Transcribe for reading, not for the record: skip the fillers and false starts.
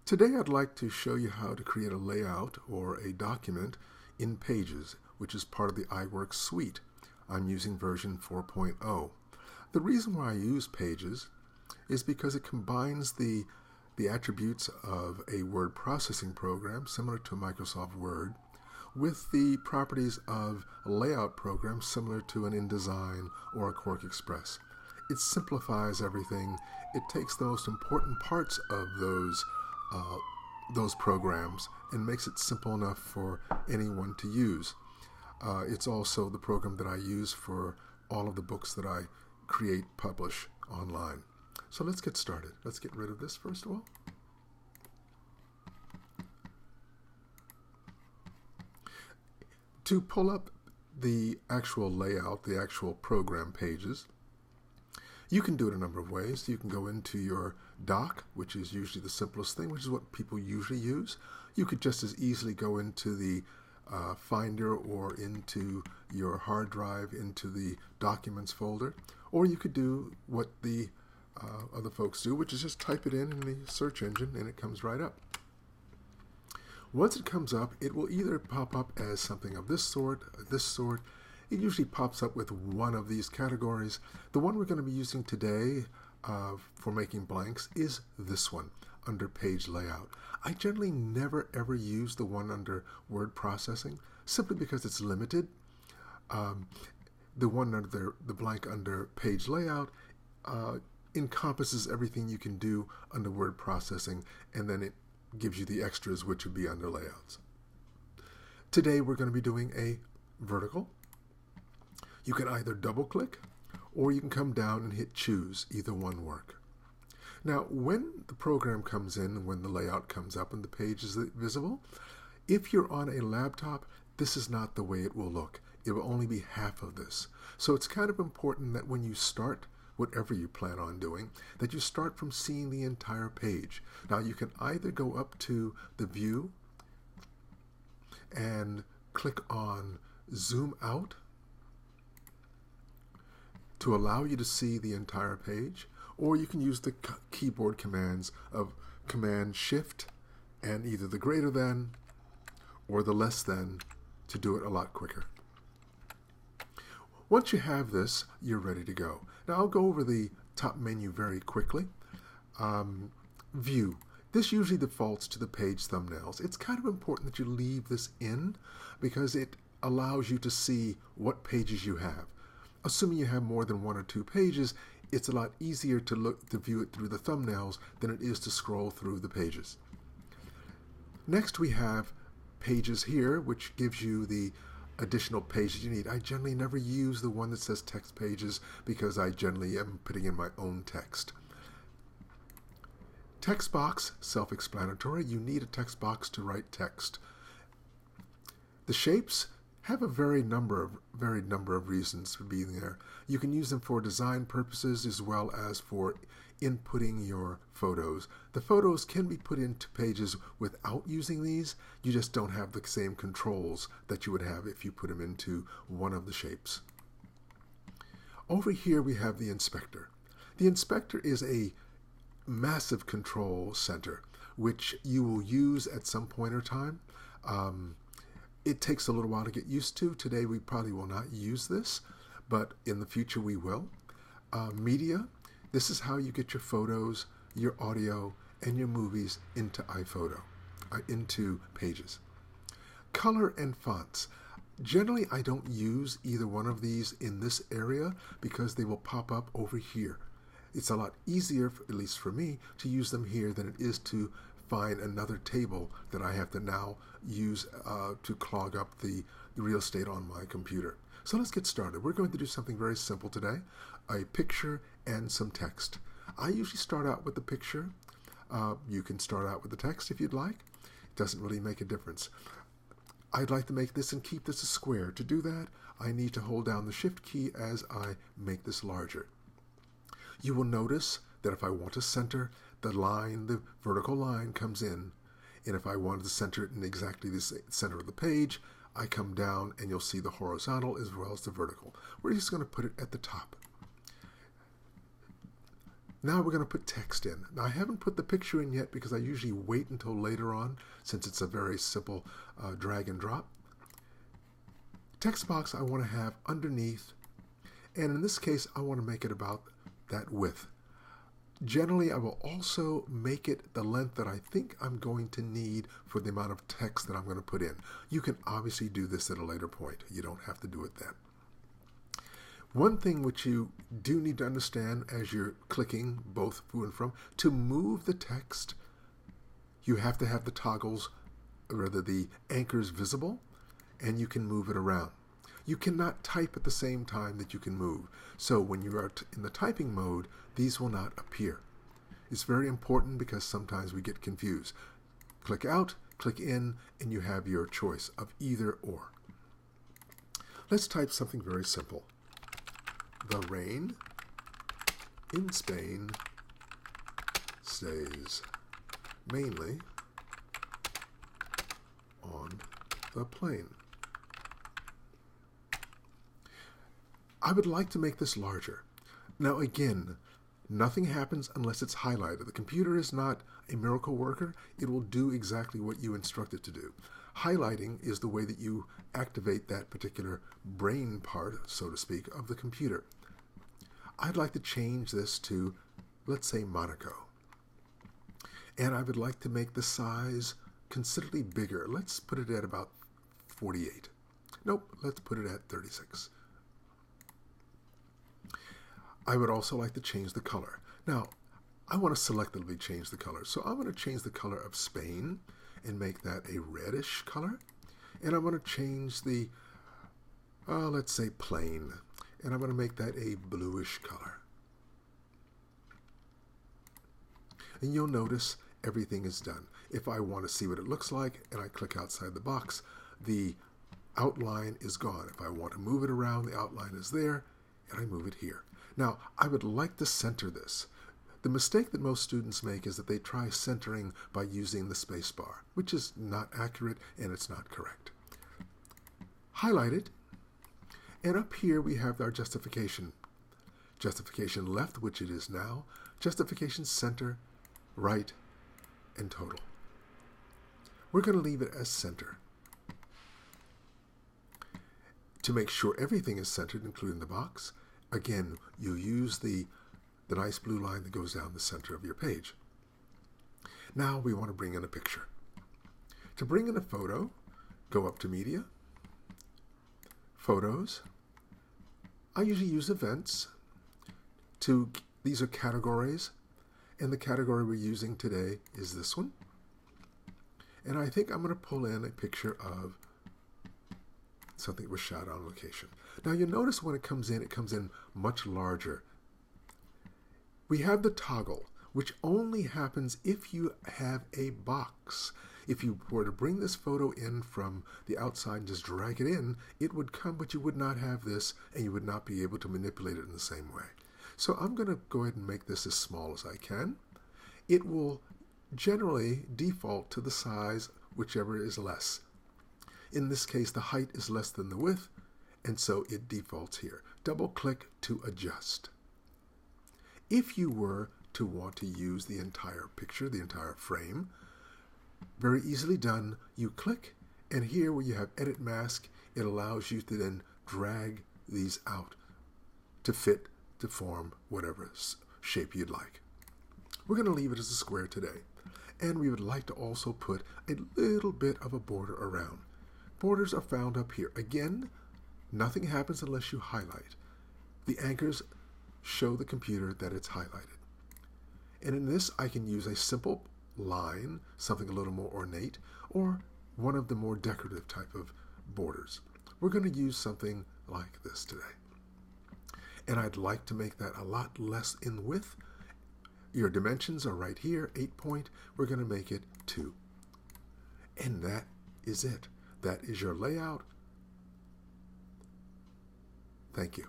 Today I'd like to show you how to create a layout or a document in Pages, which is part of the iWorks suite. I'm using version 4.0. The reason why I use Pages is because it combines the attributes of a word processing program similar to Microsoft Word with the properties of a layout program similar to an InDesign or a QuarkXPress. It simplifies everything. It takes the most important parts of those programs and makes it simple enough for anyone to use. It's also the program that I use for all of the books that I create, publish online. So let's get started. Let's get rid of this first of all. To pull up the actual layout, the actual program Pages, you can do it a number of ways. You can go into your dock, which is usually the simplest thing, which is what people usually use. You could just as easily go into the Finder or into your hard drive, into the Documents folder, or you could do what the other folks do, which is just type it in the search engine and it comes right up. Once it comes up, it will either pop up as something of this sort. It usually pops up with one of these categories. The one we're going to be using today for making blanks is this one, under Page Layout. I generally never ever use the one under Word Processing, simply because it's limited. The one under the blank under Page Layout encompasses everything you can do under Word Processing, and then it gives you the extras, which would be under Layouts. Today we're going to be doing a vertical. You can either double click or you can come down and hit choose. Either one work. Now when the program comes in, when the layout comes up and the page is visible, if you're on a laptop, this is not the way it will look. It will only be half of this. So it's kind of important that when you start whatever you plan on doing, that you start from seeing the entire page. Now you can either go up to the view and click on zoom out to allow you to see the entire page, or you can use the keyboard commands of Command Shift and either the greater than or the less than to do it a lot quicker. Once you have this, you're ready to go. Now I'll go over the top menu very quickly. View. This usually defaults to the page thumbnails. It's kind of important that you leave this in because it allows you to see what pages you have. Assuming you have more than one or two pages, it's a lot easier to view it through the thumbnails than it is to scroll through the pages. Next we have Pages here, which gives you the additional pages you need. I generally never use the one that says text pages because I generally am putting in my own text. Text box, self-explanatory. You need a text box to write text. The shapes have a varied number of reasons for being there. You can use them for design purposes as well as for inputting your photos. The photos can be put into Pages without using these. You just don't have the same controls that you would have if you put them into one of the shapes. Over here we have the inspector. The inspector is a massive control center which you will use at some point or time. It takes a little while to get used to. Today we probably will not use this, but in the future we will. Media. This is how you get your photos, your audio, and your movies into into Pages. Color and fonts. Generally, I don't use either one of these in this area because they will pop up over here. It's a lot easier, at least for me, to use them here than it is to find another table that I have to now use to clog up the real estate on my computer. So let's get started. We're going to do something very simple today, a picture and some text. I usually start out with the picture. You can start out with the text if you'd like. It doesn't really make a difference. I'd like to make this and keep this a square. To do that, I need to hold down the Shift key as I make this larger. You will notice that if I want to center, the vertical line comes in, and if I wanted to center it in exactly the center of the page, I come down and you'll see the horizontal as well as the vertical. We're just going to put it at the top. Now we're going to put text in. Now I haven't put the picture in yet because I usually wait until later on, since it's a very simple drag and drop. Text box I want to have underneath, and in this case I want to make it about that width. Generally I will also make it the length that I think I'm going to need for the amount of text that I'm going to put in. You can obviously do this at a later point. You don't have to do it then. One thing which you do need to understand as you're clicking both to and from, to move the text, you have to have the toggles, or rather the anchors visible, and you can move it around. You cannot type at the same time that you can move. So when you are in the typing mode, these will not appear. It's very important because sometimes we get confused. Click out, click in, and you have your choice of either or. Let's type something very simple. The rain in Spain stays mainly on the plain. I would like to make this larger. Now again, nothing happens unless it's highlighted. The computer is not a miracle worker. It will do exactly what you instruct it to do. Highlighting is the way that you activate that particular brain part, so to speak, of the computer. I'd like to change this to, let's say, Monaco. And I would like to make the size considerably bigger. Let's put it at about 48. Nope, let's put it at 36. I would also like to change the color. Now, I want to selectively change the color. So I'm going to change the color of Spain and make that a reddish color. And I'm going to change the, let's say, plain. And I'm going to make that a bluish color. And you'll notice everything is done. If I want to see what it looks like and I click outside the box, the outline is gone. If I want to move it around, the outline is there, and I move it here. Now, I would like to center this. The mistake that most students make is that they try centering by using the space bar, which is not accurate and it's not correct. Highlight it. And up here we have our justification. Justification left, which it is now. Justification center, right, and total. We're going to leave it as center. To make sure everything is centered, including the box, again, you use the nice blue line that goes down the center of your page. Now we want to bring in a picture. To bring in a photo, go up to Media, Photos. I usually use events. These are categories, and the category we're using today is this one. And I think I'm going to pull in a picture of something that was shot on location. Now you'll notice when it comes in much larger. We have the toggle, which only happens if you have a box. If you were to bring this photo in from the outside and just drag it in, it would come, but you would not have this, and you would not be able to manipulate it in the same way. So I'm going to go ahead and make this as small as I can. It will generally default to the size, whichever is less. In this case, the height is less than the width, and so it defaults here. Double-click to adjust. If you were to want to use the entire picture, the entire frame, very easily done. You click, and here where you have Edit Mask, it allows you to then drag these out to fit, to form whatever shape you'd like. We're going to leave it as a square today. And we would like to also put a little bit of a border around. Borders are found up here. Again, nothing happens unless you highlight. The anchors show the computer that it's highlighted. And in this, I can use a simple line, something a little more ornate, or one of the more decorative type of borders. We're going to use something like this today. And I'd like to make that a lot less in width. Your dimensions are right here, 8 point. We're going to make it 2. And that is it. That is your layout. Thank you.